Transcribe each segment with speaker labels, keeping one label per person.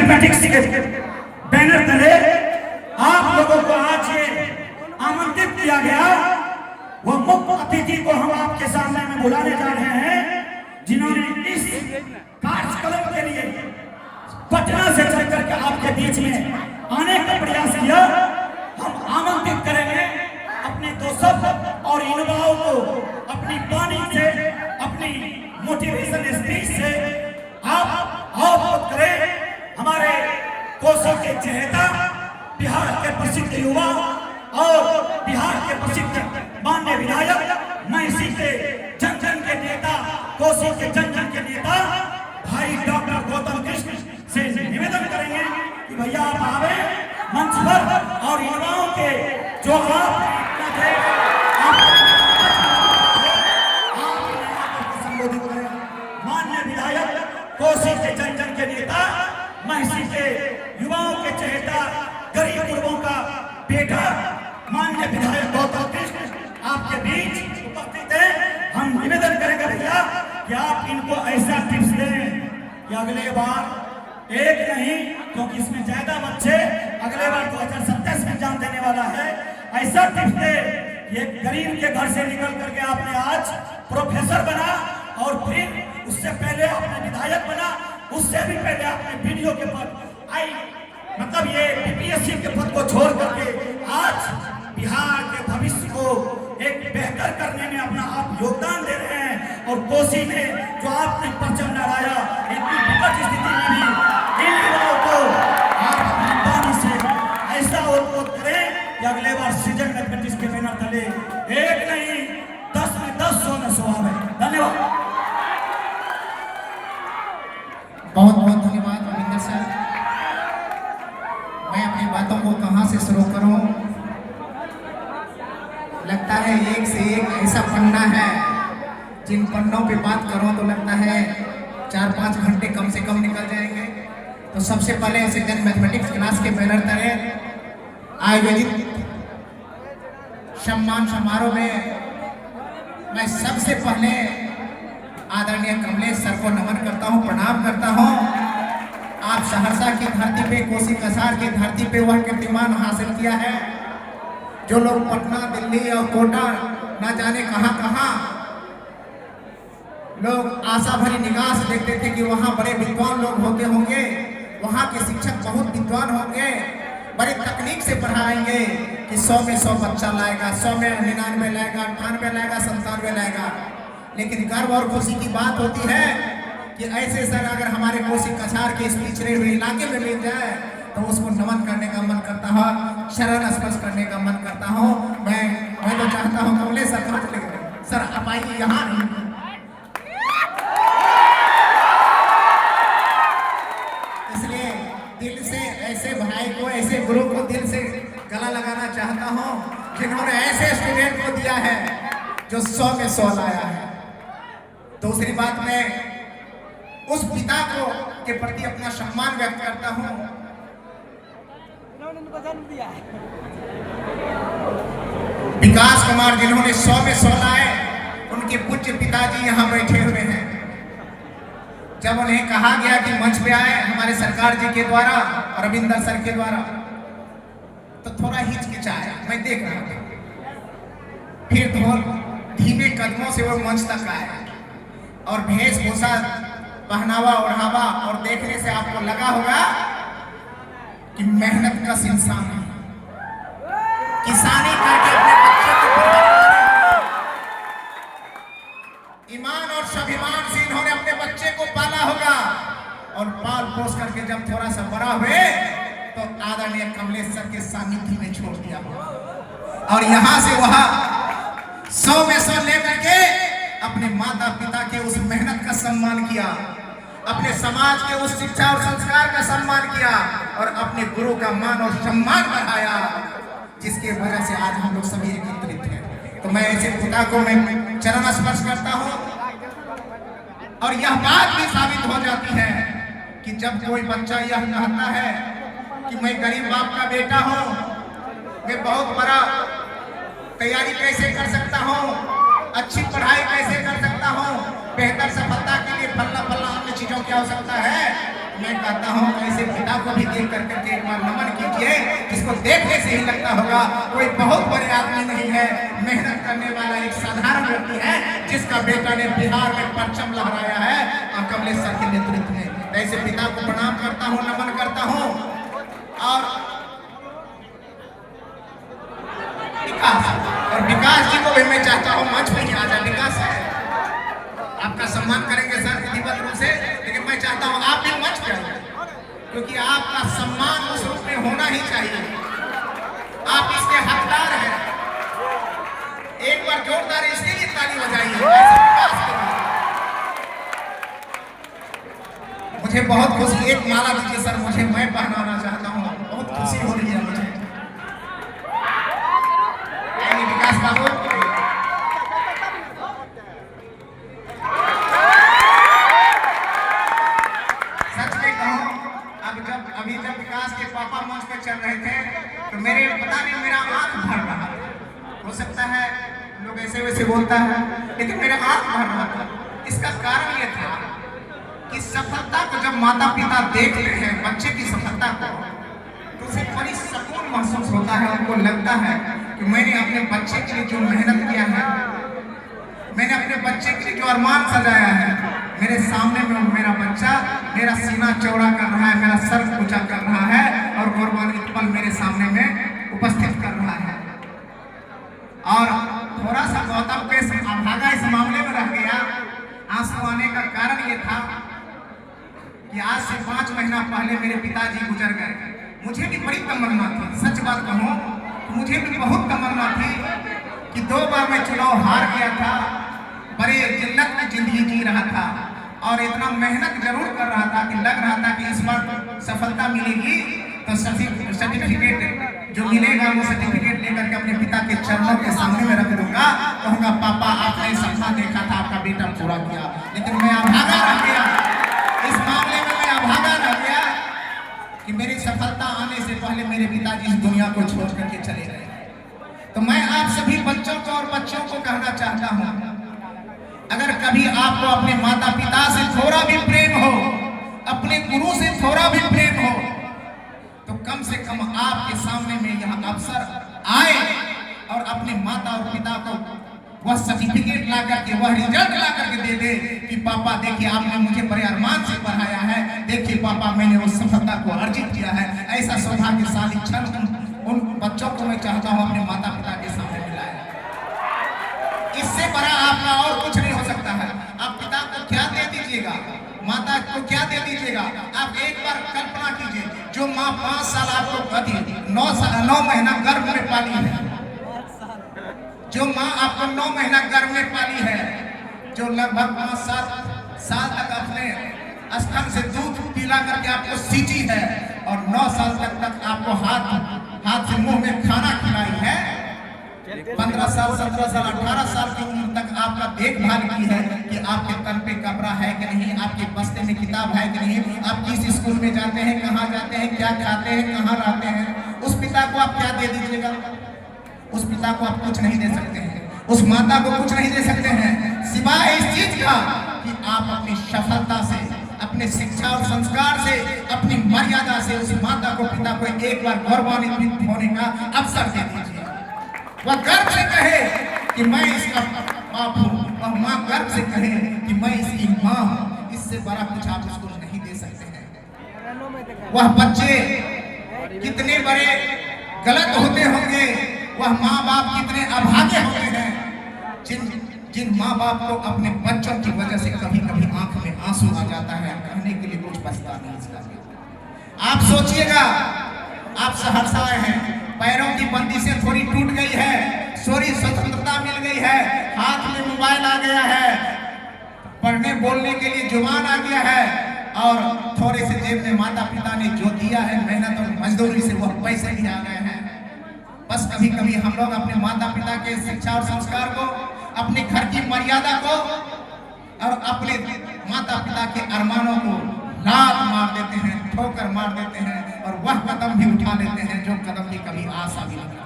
Speaker 1: Mathematics के banner तले आप लोगों को आज ये आमंत्रित किया गया। वो मुख्य अतिथि को हम आपके सामने में बुलाने जा रहे हैं, जिन्होंने इस कार्यक्रम के लिए पटना से चल करके आपके बीच में आने का प्रयास किया। हम आमंत्रित करेंगे अपने दोस्तों और युवाओं को अपनी वाणी से, अपनी मोटिवेशन स्पीच से आप अवगत करें। हमारे कोसों के चहेता, बिहार के प्रसिद्ध युवा और बिहार के प्रसिद्ध माननीय विधायक, मैं इसी के जन जन के नेता, कोसी के जन जन के नेता भाई डॉक्टर गौतम कृष्ण से निवेदन करेंगे कि भैया आप आवे मंच पर और युवाओं के जो आप संबोधित करें। माननीय विधायक, कोसी के जन जन के नेता, महिषी के युवाओं के चहेता, गरीब गुरबों का बेटा माननीय विधायक गौतम कृष्ण आपके बीच उपस्थित है। हम निवेदन करेंगे भैया कि आप इनको ऐसा टिप्स दें कि अगले बार एक नहीं, क्योंकि इसमें ज्यादा बच्चे अगले बार 2027 में एग्जाम देने वाला है। ऐसा टिप्स दे, ये गरीब के घर से निकल करके आपने आज प्रोफेसर बना और फिर उससे पहले आपने विधायक बना, उससे भी पहले आपने वीडियो के पद मतलब ये बीपीएससी के पद को छोड़ करके आज बिहार के भविष्य को एक बेहतर करने में अपना आप योगदान दे रहे हैं। और कोसी में जो आपने परचम लहराया, इतनी विकट स्थिति में भी इन युवाओं को आप अपनी वाणी से ऐसा उद्बोध करें कि अगले बार सृजन मैथमेटिक्स के बैनर तले एक नहीं 10 में 10 100 में 100 आवे। धन्यवाद।
Speaker 2: बहुत बहुत धन्यवाद रविंदर सर। मैं अपनी बातों को कहां से शुरू करूं? लगता है एक से एक ऐसा पन्ना है, जिन पन्नों पे बात करो तो लगता है 4-5 घंटे कम से कम निकल जाएंगे। तो सबसे पहले सृजन मैथमेटिक्स क्लास के बैनर तले आयोजित सम्मान समारोह में मैं सबसे पहले आदरणीय कमलेश सर को नमन करता हूं, प्रणाम करता हूं। आप सहरसा की धरती पे, कोसी कसार की धरती पे वह कीर्तिमान हासिल किया है जो लोग पटना, दिल्ली और कोटा ना जाने कहां लोग आशा भरी निगाह से देखते थे कि वहां बड़े विद्वान लोग होते होंगे, वहां के शिक्षक बहुत विद्वान होंगे, बड़े तकनीक से पढ़ाएंगे कि 100 में 100 बच्चा लाएगा, 100 में 99 लाएगा, 98 लाएगा, 97 लाएगा। लेकिन गर्व और खुशी की बात होती है कि ऐसे सर अगर हमारे कोसी कछार के इस पिछड़े हुए इलाके में मिल जाए तो उसको नमन करने का मन करता है, शरण स्पर्श करने का मन करता हूँ। मैं तो चाहता हूँ कमलेश सर कहाँ चले गए? सर आप आइए यहाँ। इसलिए दिल से ऐसे भाई को, ऐसे गुरु को दिल से गला लगाना चाहता हूँ जिन्होंने ऐसे स्टूडेंट को दिया है जो 100 में 100 लाया है। दूसरी बात, मैं उस पिता को के प्रति अपना सम्मान व्यक्त करता हूँ। विकास कुमार जिन्होंने 100 में 100 लाए, उनके पूज्य पिताजी यहाँ बैठे हुए हैं। जब उन्हें कहा गया कि मंच पे आए हमारे सरकार जी के द्वारा और रविंदर सर के द्वारा, तो थोड़ा हिचकिचाया, मैं देख रहा था। फिर धीमे कदमों से वो मंच तक आए और वेशभूषा, पहनावा ओढ़ावा और देखने से आपको लगा होगा कि मेहनत का इंसान है, किसानी करके अपने बच्चे को ईमान और स्वाभिमान से इन्होंने अपने बच्चे को पाला होगा और पाल पोस करके जब थोड़ा सा बड़ा हुए तो आदरणीय कमलेश सर के सानिध्य में छोड़ दिया और यहाँ से वहां 100 में 100 लेकर के अपने माता पिता के उस मेहनत का सम्मान किया, अपने समाज के उस शिक्षा और संस्कार का सम्मान किया और अपने गुरु का मान और सम्मान बढ़ाया, जिसके वजह से आज हम लोग सभी एकत्रित हैं। तो मैं ऐसे पिता को मैं चरण स्पर्श करता हूँ और यह बात भी साबित हो जाती है कि जब कोई बच्चा यह कहता है कि मैं गरीब बाप का बेटा हूँ, मैं बहुत बड़ा तैयारी कैसे कर सकता हूँ, अच्छी पढ़ाई कैसे कर सकता हूँ, बेहतर सफलता के लिए फलना फलना अन्य चीजों की आवश्यकता है, मैं कहता हूँ ऐसे पिता को भी देख करके एक बार नमन कीजिए, जिसको देखने से ही लगता होगा कोई बहुत बड़े आदमी नहीं है, मेहनत करने वाला एक साधारण व्यक्ति है, जिसका बेटा ने बिहार में परचम लहराया है और कमलेश सर के नेतृत्व में। ऐसे पिता को प्रणाम करता हूँ, नमन करता हूँ। और विकास जी को भी मैं चाहता हूँ मंच पे ही आ जाए। विकास है, आपका सम्मान करेंगे सर विधिवत रूप से, लेकिन मैं चाहता हूँ आप भी मंच पे आइए, क्योंकि आपका सम्मान उस रूप में होना ही चाहिए। आप इसके हकदार हैं। एक बार जोरदार इसके लिए ताली बजाइए। मुझे बहुत खुशी, एक माला दीजिए सर मुझे, मैं पहनाना चाहता हूँ, बहुत खुशी हो रही है मुझे। विकास बाबू, सच में कहूं, अभी जब विकास के पापा मंच पे चल रहे थे तो मेरे पता नहीं मेरा आंख भर रहा था। हो सकता है लोग ऐसे वैसे बोलता है, लेकिन मेरा आंख भर रहा था। इसका कारण ये था कि सफलता को जब माता पिता देखते हैं, बच्चे की सफलता को, तो उसे बड़ी सुकून महसूस होता है। उनको लगता है कि मैंने अपने बच्चे के लिए जो मेहनत किया है, मैंने अपने बच्चे के लिए जो अरमान सजाया है, मेरे सामने में मेरा बच्चा मेरा सीना चौड़ा कर रहा है, मेरा सर ऊंचा कर रहा है और गौरवान्वित पल मेरे सामने में उपस्थित कर रहा है। और थोड़ा सा गौतम के अभागा इस मामले में रह गया। आंसू आने का कारण ये था कि आज से 5 महीना पहले मेरे पिताजी गुजर गए। मुझे भी बड़ी तमन्ना थी, सच बात कहूँ तो मुझे भी बहुत तमन्ना थी कि 2 बार मैं चुनाव हार गया था, बड़े जिल्लत में जिंदगी जी रहा था और इतना मेहनत जरूर कर रहा था कि लग रहा था कि इस बार सफलता मिलेगी तो सर्टिफिकेट जो मिलेगा वो सर्टिफिकेट लेकर के अपने पिता के चरणों के सामने में रख दूंगा, कहूँगा पापा आपने सपना देखा था, आपका बेटा पूरा किया। लेकिन मैं अभागा रह गया, इस मामले में मैं अभागा रह गया कि मेरी सफलता आने से पहले मेरे पिताजी इस दुनिया को छोड़ करके चले गए। तो मैं आप सभी बच्चों को और बच्चों को कहना चाहता हूं, अगर कभी आपको अपने माता पिता से थोड़ा भी प्रेम हो, अपने गुरु से थोड़ा भी प्रेम हो, तो कम से कम आपके सामने में यह अवसर आए और अपने माता और पिता को वह सर्टिफिकेट ला करके, वह रिजल्ट ला करके दे दे कि पापा देखिए आपने मुझे बड़े अरमान से पढ़ाया है, देखिए पापा मैंने उस सफलता को अर्जित किया है। ऐसा सौभाग्यशाली क्षण उन बच्चों को मैं चाहता हूं अपने माता पिता के सामने मिलाए। इससे बड़ा आपका और कुछ नहीं हो सकता है। आप पिता को क्या दे दीजिएगा, माता को क्या दे दीजिएगा। आप एक बार कल्पना कीजिए, जो माँ 5 साल आपको 9 महीना गर्भ में पाली है, जो माँ आपको 9 महीना गर्भ में पाली है, जो लगभग 5-7 साल तक अपने स्तन से दूध पिला करके आपको सींची है और 9 साल तक आपको हाथ से मुंह में खाना खिलाई है, 15 साल 17 साल 18 साल की उम्र तक आपका देखभाल की है कि आपके तन पे कपड़ा है कि नहीं, आपके बस्ते में किताब है कि नहीं, आप किस स्कूल में जाते हैं, कहाँ जाते हैं, क्या खाते हैं, कहाँ रहते हैं। उस पिता को आप क्या दे दीजिएगा? उस पिता को आप कुछ नहीं दे सकते हैं, उस माता को कुछ नहीं दे सकते हैं, सिवाय इस चीज का कि आप अपनी सफलता से, अपने शिक्षा और संस्कार से, अपनी मर्यादा से उस माता को, पिता को एक बार गौरवान्वित होने का अवसर दे दीजिए। वह गर्व से कहे कि मैं इसका बाप हूँ, और माँ गर्व से कहे कि मैं इसकी माँ हूँ। इससे बड़ा कुछ आप उसको नहीं दे सकते हैं। वह बच्चे कितने बड़े गलत होते होंगे, वह माँ बाप कितने अभागे होते हैं, जिन माँ बाप को अपने बच्चों की वजह से कभी कभी आंख में आंसू आ जाता है, कहने के लिए कुछ बचता नहीं इसका। आप सोचिएगा, आप सहरसा आए हैं, पैरों की बंदिशें थोड़ी टूट गई है, थोड़ी स्वतंत्रता मिल गई है, हाथ में मोबाइल आ गया है, पढ़ने बोलने के लिए जुबान आ गया है, और थोड़े से जेब में माता पिता ने जो दिया है मेहनत और मजदूरी से वह पैसे भी आ गए हैं। बस कभी कभी हम लोग अपने माता पिता के शिक्षा और संस्कार को, अपने घर की मर्यादा को और अपने माता पिता के अरमानों को लात मार देते हैं, ठोकर मार देते हैं और वह कदम भी उठा लेते हैं जो कदम की कभी आशा भी नहीं।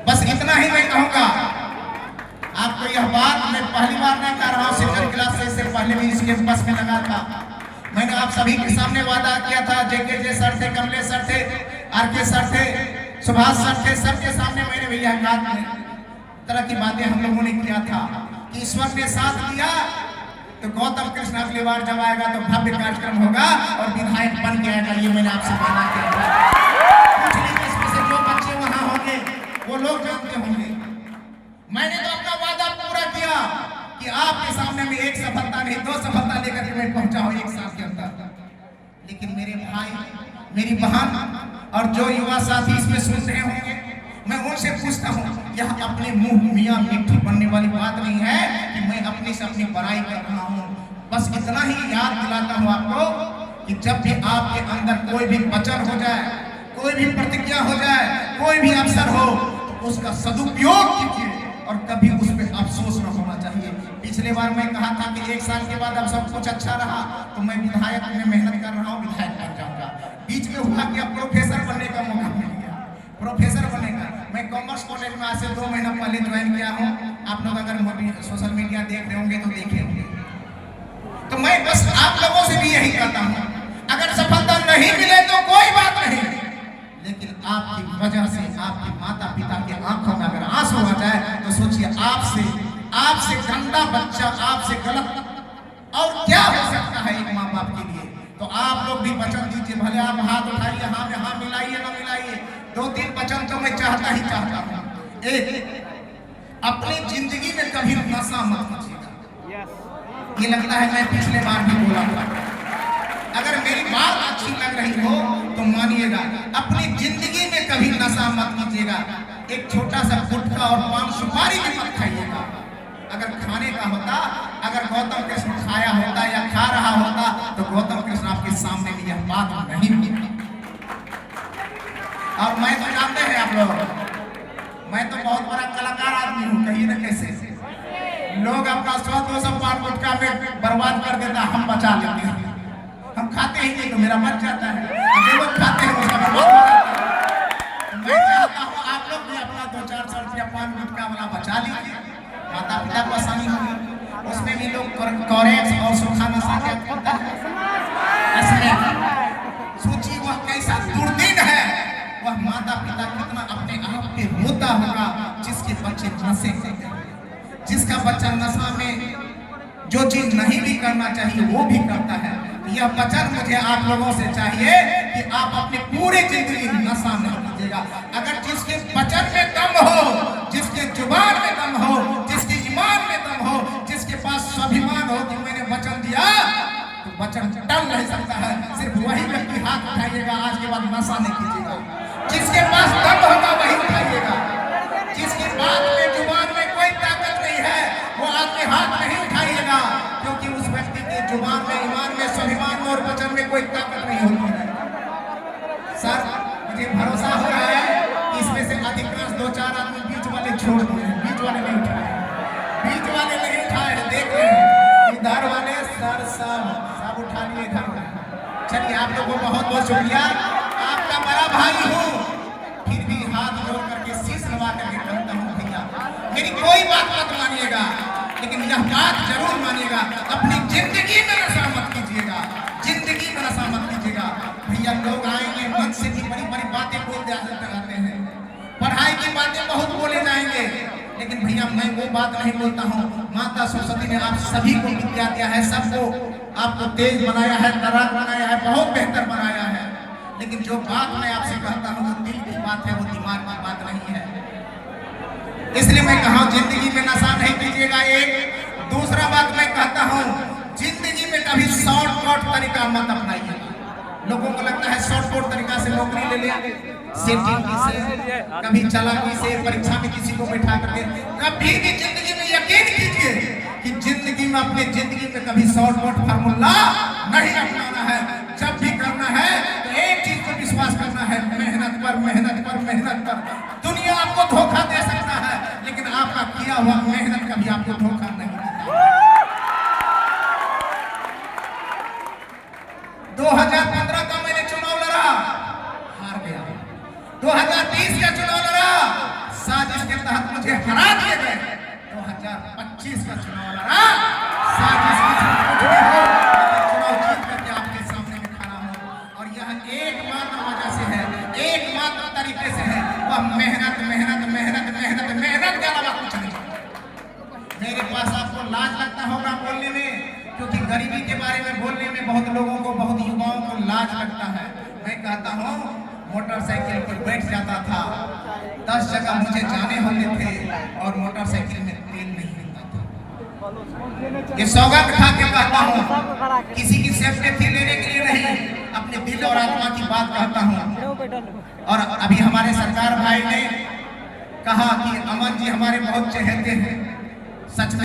Speaker 2: बस इतना ही मैं कहूँगा। आपको यह बात मैं पहली बार नहीं कह रहा हूँ, सेकंड क्लास से इससे पहले भी इस कैंपस में लगा था। मैंने आप सभी के सामने वादा किया था, जेके सर थे, कमलेश सर थे, आरके सर थे, सुभाष सर थे, सबके सामने मैंने भैया तरह की बातें हम लोगों ने किया था कि ईश्वर ने साथ दिया तो गौतम कृष्ण अगली बार जब आएगा तो भव्य कार्यक्रम होगा और विधायक बन के आएगा। ये मैंने आपसे वादा किया था। कुछ नहीं, इसमें से जो बच्चे वहां होंगे वो लोग जानते होंगे। मैंने तो अपना वादा पूरा किया कि आपके सामने में एक सफलता नहीं 2 सफलता लेकर के मैं पहुंचा हूं 1 साल के अंदर। लेकिन मेरे भाई, मेरी बहन और जो युवा साथी इसमें सुन रहे होंगे, मैं उनसे पूछता हूँ, यह अपने मुंह मियाँ मिट्टी बनने वाली बात नहीं है कि मैं अपने से अपनी बड़ाई कर रहा हूँ। बस इतना ही याद दिलाता हूँ आपको कि जब भी आपके अंदर कोई भी वचन हो जाए, कोई भी प्रतिज्ञा हो जाए, कोई भी अवसर हो, तो उसका सदुपयोग कीजिए और कभी उस पर अफसोस न होना चाहिए। पिछले बार मैं कहा था कि 1 साल के बाद अब सब कुछ अच्छा रहा तो मैं विधायक में मेहनत कर रहा हूँ, विधायक बन जाऊंगा। बीच में हुआ कि अब प्रोफेसर बनने का मौका मिल गया, प्रोफेसर बनेगा। मैं कॉमर्स कॉलेज में आज से 2 महीना पहले ज्वाइन किया हूँ। आप लोग अगर सोशल मीडिया देख रहे होंगे तो देखे होंगे। तो मैं बस आप लोगों से भी यही कहता हूँ, अगर सफलता नहीं मिले तो कोई बात नहीं, लेकिन आपकी वजह से आपके माता पिता के आंखों में अगर आंसू आ जाए तो सोचिए आपसे गंदा बच्चा, आपसे गलत और क्या हो सकता है एक माँ बाप के लिए। तो आप लोग भी वचन दीजिए, भले आप हाथ उठाइए, हाँ मिलाइए ना मिलाइए, 2-3 वचन तो मैं चाहता हूँ। एक, अपनी जिंदगी में कभी नशा मत कीजिएगा। ये लगता है मैं पिछले बार भी बोला था, अगर मेरी बात अच्छी लग रही हो तो मानिएगा, अपनी जिंदगी में कभी नशा मत कीजिएगा। एक छोटा सा गुटखा और पान सुपारी भी मत खाइएगा। अगर खाने का होता, अगर गौतम कृष्ण खाया होता या खा रहा होता तो गौतम कृष्ण आपके सामने भी यह बात नहीं होती। और मैं तो जानते हैं आप लोग, मैं तो बहुत बड़ा कलाकार आदमी हूँ, कहिए ना कैसे लोग अपना 100-200 पान गुटखा में बर्बाद कर देता, हम बचा लेते हैं। हम खाते ही नहीं तो मेरा बच जाता है, जो लोग खाते हैं उसका बर्बाद हो जाता है। मैं चाहता हूँ आप लोग भी अपना 2-400 रुपया पान गुटखा वाला बचा लीजिए, माता पिता को आसानी होगी। उसमें भी लोग कॉरेक्स और सूखा नशा क्या करता है, सोचिए वह कैसा दुर्दिन है। वह माता पिता कितना अपने आप पे रोता होगा जिसके बच्चे नशे करते हैं, जिसका बच्चा नशा में जो चीज नहीं भी करना चाहिए वो भी करता है। यह वचन मुझे आप लोगों से चाहिए कि आप अपनी पूरी जिंदगी नशा नहीं कीजिएगा। अगर जिसके वचन में दम हो, जिसके जुबान में दम हो, जिसके ईमान में दम हो, जिसके पास स्वाभिमान हो कि मैंने वचन दिया तो वचन टल नहीं सकता है। सिर्फ वही व्यक्ति हाथ उठाइएगा, आज के बाद नशा नहीं कीजिएगा। जिसके पास दम होगा वही उठाइएगा। जिसकी बात में जुबान में कोई ताकत नहीं है वो आदमी हाथ नहीं उठाइएगा, क्योंकि उस व्यक्ति के जुबान में, ईमान में, स्वाभिमान में और वचन में कोई ताकत नहीं होती है। सर मुझे भरोसा हो रहा है कि इसमें से अधिकांश 2-4 आदमी बीच वाले छोड़ दिए हैं, बीच वाले नहीं उठाए, बीच वाले नहीं उठाए हैं, देख रहे हैं इधर वाले सर सब उठा लिए इधर वाले। चलिए आप लोगों को बहुत बहुत शुक्रिया, आपका बड़ा भाई हूँ, फिर भी हाथ जोड़ करके शीश नवा करके कहता हूँ भैया मेरी कोई बात मत मानिएगा, लेकिन यह बात जरूर मानिएगा, अपनी जिंदगी में नशा मत कीजिएगा, जिंदगी में नशा मत कीजिएगा। भैया लोग आएंगे मन से भी बड़ी बड़ी बातें बोलते आते हैं, पढ़ाई की बातें बहुत बोले जाएंगे, लेकिन भैया मैं वो बात नहीं बोलता हूँ। माता सरस्वती ने आप सभी को विद्या दिया है, सबको आपको तेज बनाया है, तराक बनाया है, बहुत बेहतर बनाया है, लेकिन जो बात मैं आपसे कहता हूँ वो दिल की बात है, वो दिमाग की बात नहीं है। इसलिए मैं कहा जिंदगी में नशा नहीं कीजिएगा। एक दूसरा बात मैं कहता हूँ, जिंदगी में कभी शॉर्टकट तरीका मत अपनाइए। लोगों को लगता है शॉर्टकट तरीका से नौकरी ले लेंगे, सेटिंग से, कभी चालाकी से, परीक्षा में किसी को बैठा करके। कभी भी जिंदगी में यकीन कीजिए कि जिंदगी में, अपने जिंदगी में कभी शॉर्टकट फार्मूला नहीं अपनाना है। जब भी करना है तो एक चीज को विश्वास करना है, मेहनत पर मेहनत पर मेहनत पर। दुनिया आपको धोखा दे सकता है, लेकिन आपका किया हुआ मेहनत कभी आपको धोखा नहीं देता। 2015 का मैंने चुनाव लड़ा, हार गया। 2020 का चुनाव लड़ा, साजिश के तहत मुझे हरा दिए गए। 2025 का चुनाव लड़ा, साजिश के तहत कुछ भी हो, चुनाव जीत करके आप मेहनत मेहनत मेहनत मेहनत मेहनत के अलावा कुछ नहीं। मेरे पास आपको लाज लगता होगा बोलने में, क्योंकि गरीबी के बारे में बोलने में बहुत लोगों को, बहुत युवाओं को लाज लगता है। मैं कहता हूँ मोटरसाइकिल पर बैठ जाता था, 10 जगह मुझे जाने होते थे और मोटरसाइकिल में तेल नहीं मिलता था। ये सौगंध खा के कहता हूँ, किसी की सेफ्टी लेने के लिए नहीं, अपने दिल और आत्मा की बात कहता हूँ। और अभी हमारे सरकार भाई ने कहा कि अमन जी हमारे बहुत चहेते हैं, सच में